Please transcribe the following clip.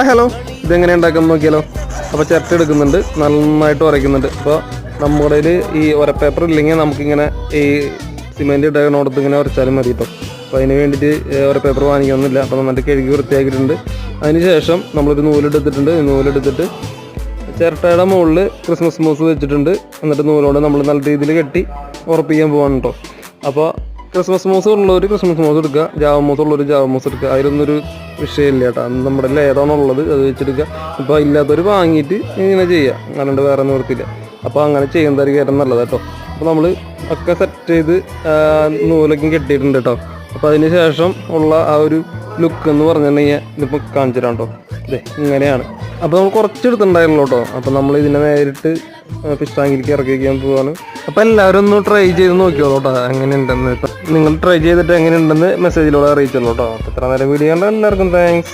Hello, ഇതെങ്ങനെ ഉണ്ടാക്കാൻ നോക്കിയാലോ. അപ്പോൾ ചിരട്ട എടുക്കുന്നുണ്ട്, നന്നായിട്ട് ഉരയ്ക്കുന്നുണ്ട്. അപ്പോൾ നമ്മുടെ ഈ ഉരപ്പേപ്പർ ഇല്ലെങ്കിൽ നമുക്കിങ്ങനെ ഈ സിമെൻറ്റ് ഇടണോടത്ത് ഇങ്ങനെ ഉരച്ചാലും മതി കേട്ടോ. അപ്പോൾ അതിന് വേണ്ടിയിട്ട് ഉരപ്പേപ്പർ വാങ്ങിക്കണമെന്നില്ല. അപ്പോൾ നന്നായിട്ട് കഴുകി വൃത്തിയാക്കിയിട്ടുണ്ട്. അതിന് ശേഷം നമ്മളൊരു നൂലെടുത്തിട്ടുണ്ട്. നൂലെടുത്തിട്ട് ചിരട്ടയുടെ മുകളിൽ ക്രിസ്മസ് മൂസ് വെച്ചിട്ടുണ്ട്. എന്നിട്ട് നൂലോടെ നമ്മൾ നല്ല രീതിയിൽ കെട്ടി ഉറപ്പിക്കാൻ പോവാണ് കേട്ടോ. അപ്പോൾ ക്രിസ്മസ് മൂസ് ഉള്ളവർ ക്രിസ്മസ് മൂസ് എടുക്കുക, ജാവ മൂസ് ഉള്ളവർ ജാവ മൂസ് എടുക്കുക. അതിലൊന്നൊരു വിഷയമില്ല കേട്ടോ. നമ്മുടെ ഏതാണുള്ളത് അത് വെച്ചെടുക്കുക. ഇപ്പോൾ ഇല്ലാത്തവർ വാങ്ങിയിട്ട് ഇങ്ങനെ ചെയ്യുക, അല്ലാണ്ട് വേറെ നിവൃത്തിയില്ല. അപ്പോൾ അങ്ങനെ ചെയ്യുന്നതായിരിക്കും ഏറ്റവും നല്ലത് കേട്ടോ. അപ്പോൾ നമ്മൾ ഒക്കെ സെറ്റ് ചെയ്ത് നൂലൊക്കെ കെട്ടിയിട്ടുണ്ട് കേട്ടോ. അപ്പോൾ അതിന് ശേഷം ഉള്ള ആ ഒരു ലുക്ക് എന്ന് പറഞ്ഞിട്ടുണ്ടെങ്കിൽ ഇതിപ്പോൾ കാണിച്ചു തരാം കേട്ടോ. ഇതേ ഇങ്ങനെയാണ്. അപ്പോൾ നമ്മൾ കുറച്ചെടുത്തുണ്ടായിരുന്നു കേട്ടോ. അപ്പോൾ നമ്മൾ ഇതിനെ നേരിട്ട് ഫിഷ് ടാങ്കിലേക്ക് ഇറക്കി വയ്ക്കാൻ പോവാണ്. അപ്പോൾ എല്ലാവരും ഒന്ന് ട്രൈ ചെയ്ത് നോക്കിയോളൂ കേട്ടോ, എങ്ങനെയുണ്ടെന്ന്. നിങ്ങൾ ട്രൈ ചെയ്തിട്ട് എങ്ങനെയുണ്ടെന്ന് മെസ്സേജിലൂടെ അറിയിച്ചോളൂ കേട്ടോ. അപ്പോൾ ഇത്ര നേരം വീഡിയോ കണ്ട എല്ലാവർക്കും താങ്ക്സ്.